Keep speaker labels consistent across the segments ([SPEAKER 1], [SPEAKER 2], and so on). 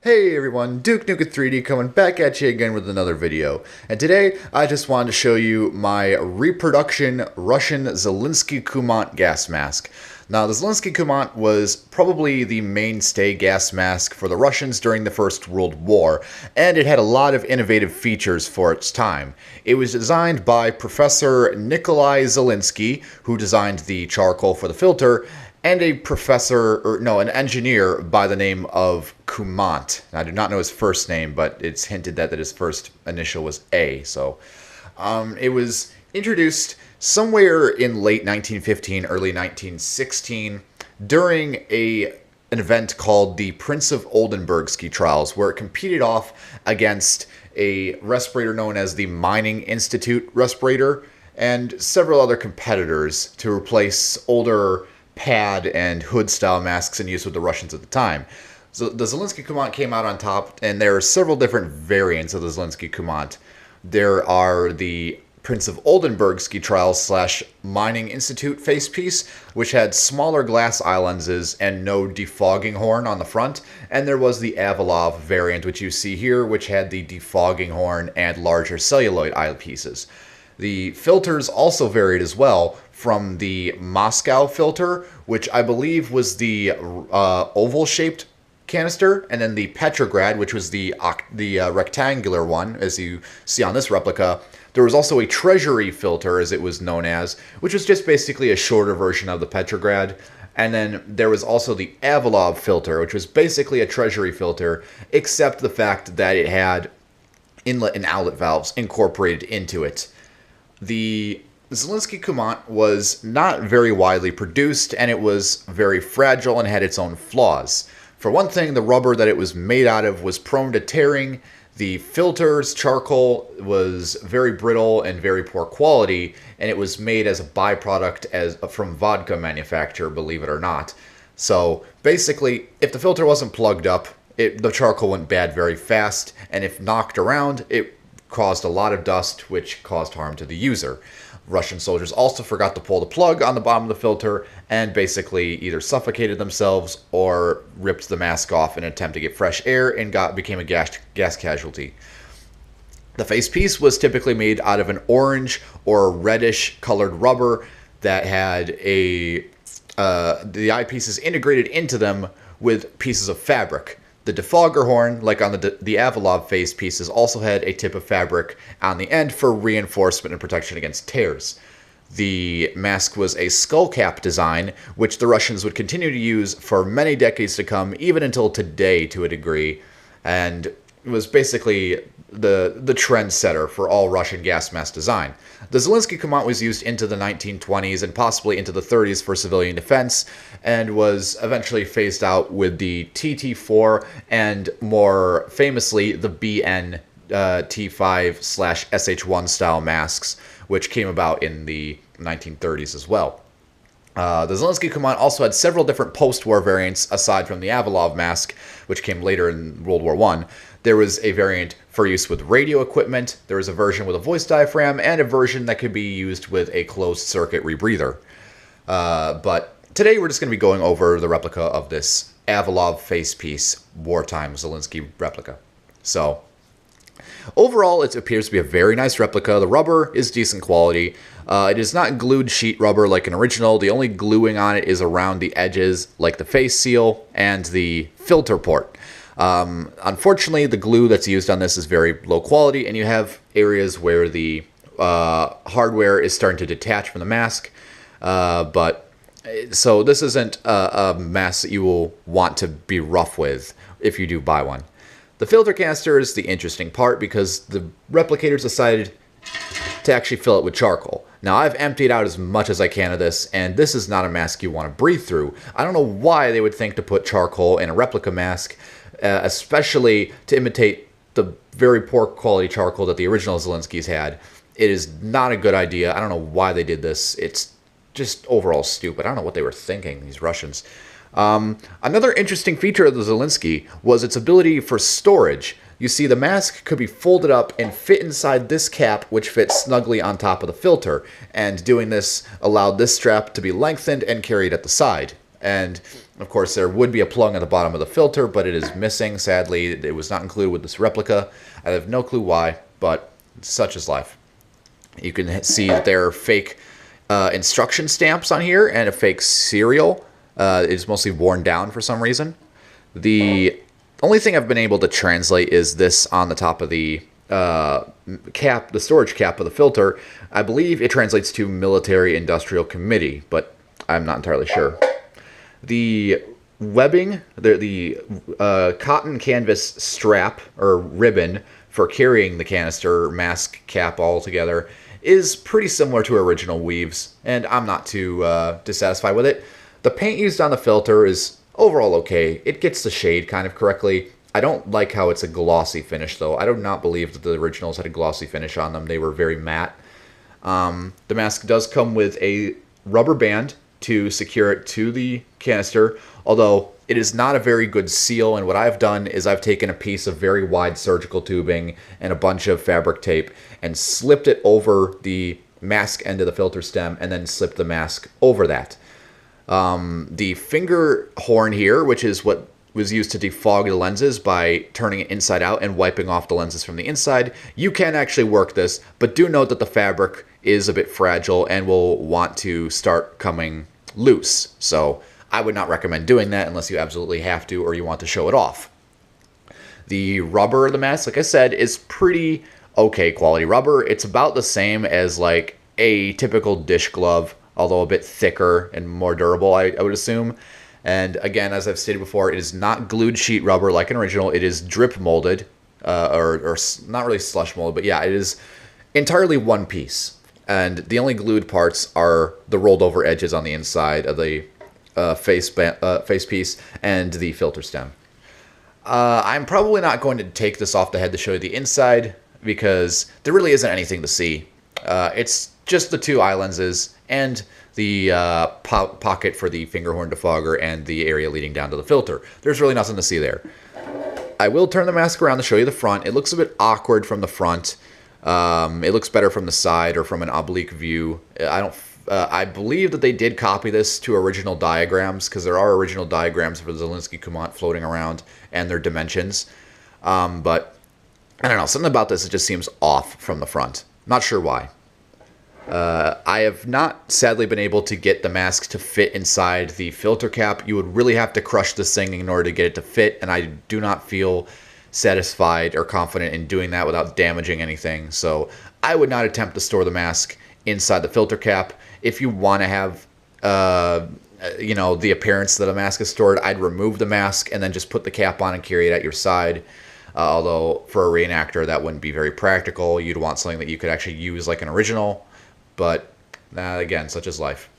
[SPEAKER 1] Hey everyone, Duke Nukem 3D coming back at you again with another video. And today, I just wanted to show you my reproduction Russian Zelinsky-Kumant gas mask. Now, the Zelinsky-Kumant was probably the mainstay gas mask for the Russians during the First World War, and it had a lot of innovative features for its time. It was designed by Professor Nikolai Zelinsky, who designed the charcoal for the filter, and an engineer by the name of Kumant. I do not know his first name, but it's hinted that his first initial was A. So it was introduced somewhere in late 1915, early 1916, during an event called the Prince of Oldenburgsky trials, where it competed off against a respirator known as the Mining Institute respirator and several other competitors to replace older pad and hood style masks in use with the Russians at the time. So the Zelinsky-Kumant came out on top, and there are several different variants of the Zelinsky-Kumant. There are the Prince of Oldenburgsky trials / Mining Institute facepiece, which had smaller glass eye lenses and no defogging horn on the front, and there was the Avalov variant, which you see here, which had the defogging horn and larger celluloid eyepieces. The filters also varied as well, from the Moscow filter, which I believe was the oval-shaped canister, and then the Petrograd, which was the rectangular one, as you see on this replica. There was also a Treasury filter, as it was known as, which was just basically a shorter version of the Petrograd. And then there was also the Avalov filter, which was basically a Treasury filter, except the fact that it had inlet and outlet valves incorporated into it. The Zelinsky-Kumant was not very widely produced, and it was very fragile and had its own flaws. For one thing, the rubber that it was made out of was prone to tearing. The filter's charcoal was very brittle and very poor quality, and it was made as a byproduct from vodka manufacture, believe it or not. So basically, if the filter wasn't plugged up, the charcoal went bad very fast, and if knocked around, it caused a lot of dust, which caused harm to the user. Russian soldiers also forgot to pull the plug on the bottom of the filter and basically either suffocated themselves or ripped the mask off in an attempt to get fresh air and became a gas casualty. The facepiece was typically made out of an orange or reddish colored rubber that had the eyepieces integrated into them with pieces of fabric. The defogger horn, like on the Avalov face pieces, also had a tip of fabric on the end for reinforcement and protection against tears. The mask was a skullcap design, which the Russians would continue to use for many decades to come, even until today to a degree, and it was basically the trendsetter for all Russian gas mask design. The Zelinsky-Kumant was used into the 1920s and possibly into the 30s for civilian defense, and was eventually phased out with the TT4 and more famously the BN T5/SH1 style masks, which came about in the 1930s as well. The Zelinsky-Kumant also had several different post-war variants aside from the Avalov mask, which came later in World War I. There was a variant for use with radio equipment, there was a version with a voice diaphragm, and a version that could be used with a closed-circuit rebreather. But today we're just going to be going over the replica of this Avalov facepiece wartime Zelinsky replica. So, overall, it appears to be a very nice replica. The rubber is decent quality. It is not glued sheet rubber like an original. The only gluing on it is around the edges, like the face seal and the filter port. Unfortunately, the glue that's used on this is very low quality, and you have areas where the hardware is starting to detach from the mask. So this isn't a mask that you will want to be rough with if you do buy one. The filter canister is the interesting part because the replicators decided to actually fill it with charcoal. Now, I've emptied out as much as I can of this, and this is not a mask you want to breathe through. I don't know why they would think to put charcoal in a replica mask, especially to imitate the very poor quality charcoal that the original Zelinskys had. It is not a good idea. I don't know why they did this. It's just overall stupid. I don't know what they were thinking, these Russians. Another interesting feature of the Zelinsky was its ability for storage. You see, the mask could be folded up and fit inside this cap, which fits snugly on top of the filter, and doing this allowed this strap to be lengthened and carried at the side. And of course there would be a plug at the bottom of the filter, but it is missing. Sadly, it was not included with this replica. I have no clue why, but such is life. You can see that there are fake instruction stamps on here and a fake serial. It's mostly worn down for some reason. The only thing I've been able to translate is this on the top of the cap, the storage cap of the filter. I believe it translates to Military Industrial Committee, but I'm not entirely sure. The webbing, the cotton canvas strap or ribbon for carrying the canister mask cap all together is pretty similar to original weaves, and I'm not too dissatisfied with it. The paint used on the filter is overall okay. It gets the shade kind of correctly. I don't like how it's a glossy finish, though. I do not believe that the originals had a glossy finish on them. They were very matte. The mask does come with a rubber band to secure it to the canister, although it is not a very good seal, and what I've done is I've taken a piece of very wide surgical tubing and a bunch of fabric tape and slipped it over the mask end of the filter stem and then slipped the mask over that. The finger horn here, which is what was used to defog the lenses by turning it inside out and wiping off the lenses from the inside, you can actually work this, but do note that the fabric is a bit fragile and will want to start coming loose. So I would not recommend doing that unless you absolutely have to or you want to show it off. The rubber of the mask, like I said, is pretty okay quality rubber. It's about the same as like a typical dish glove, although a bit thicker and more durable, I would assume. And again, as I've stated before, it is not glued sheet rubber like an original. It is drip molded, or not really slush molded, but yeah, it is entirely one piece. And the only glued parts are the rolled over edges on the inside of the face piece and the filter stem. I'm probably not going to take this off the head to show you the inside because there really isn't anything to see. It's just the two eye lenses and the pocket for the finger horn defogger and the area leading down to the filter. There's really nothing to see there. I will turn the mask around to show you the front. It looks a bit awkward from the front. It looks better from the side or from an oblique view. I believe that they did copy this to original diagrams because there are original diagrams for the Zelinsky-Kumant floating around and their dimensions. But I don't know, something about this, it just seems off from the front. Not sure why. I have not, sadly, been able to get the mask to fit inside the filter cap. You would really have to crush this thing in order to get it to fit, and I do not feel satisfied or confident in doing that without damaging anything. So I would not attempt to store the mask inside the filter cap. If you want to have, you know, the appearance that a mask is stored, I'd remove the mask and then just put the cap on and carry it at your side. Although for a reenactor, that wouldn't be very practical. You'd want something that you could actually use like an original. But again, such is life.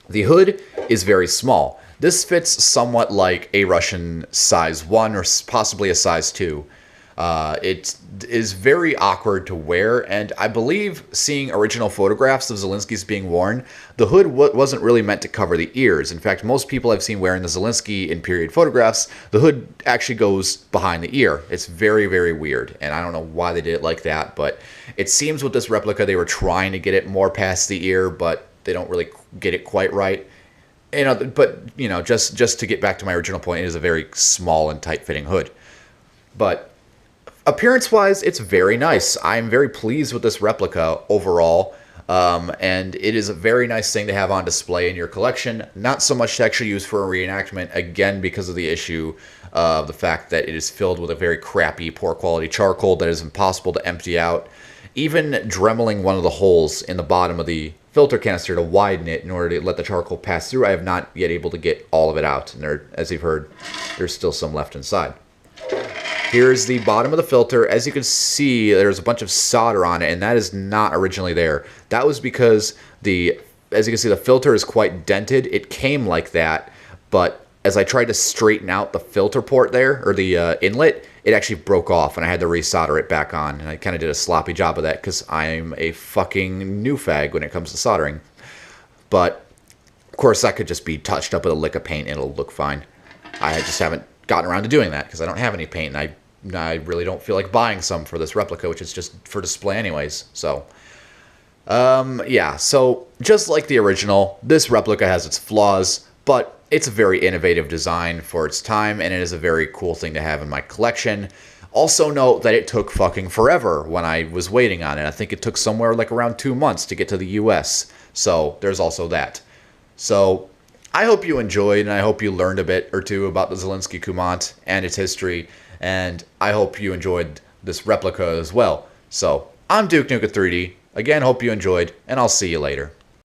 [SPEAKER 1] The hood is very small. This fits somewhat like a Russian size 1 or possibly a size 2. It is very awkward to wear, and I believe seeing original photographs of Zelinsky's being worn, the hood wasn't really meant to cover the ears. In fact, most people I've seen wearing the Zelinsky in period photographs, the hood actually goes behind the ear. It's very, very weird, and I don't know why they did it like that, but it seems with this replica they were trying to get it more past the ear, but they don't really get it quite right. You know, but you know, just to get back to my original point, it is a very small and tight-fitting hood. But appearance-wise, it's very nice. I'm very pleased with this replica overall, and it is a very nice thing to have on display in your collection. Not so much to actually use for a reenactment, again, because of the issue of the fact that it is filled with a very crappy, poor-quality charcoal that is impossible to empty out. Even dremeling one of the holes in the bottom of the filter canister to widen it in order to let the charcoal pass through, I have not yet able to get all of it out. And there, as you've heard, there's still some left inside. Here's the bottom of the filter. As you can see, there's a bunch of solder on it, and that is not originally there. That was because as you can see, the filter is quite dented. It came like that, but as I tried to straighten out the filter port there, or the inlet, it actually broke off, and I had to resolder it back on. And I kind of did a sloppy job of that because I'm a fucking new fag when it comes to soldering. But, of course, that could just be touched up with a lick of paint and it'll look fine. I just haven't gotten around to doing that because I don't have any paint, and I really don't feel like buying some for this replica, which is just for display anyways. So, yeah, so just like the original, this replica has its flaws, but it's a very innovative design for its time, and it is a very cool thing to have in my collection. Also note that it took fucking forever when I was waiting on it. I think it took somewhere like around 2 months to get to the US. So there's also that. So I hope you enjoyed, and I hope you learned a bit or two about the Zelinsky-Kumant and its history, and I hope you enjoyed this replica as well. So I'm Duke Nukem 3D. Again, hope you enjoyed, and I'll see you later.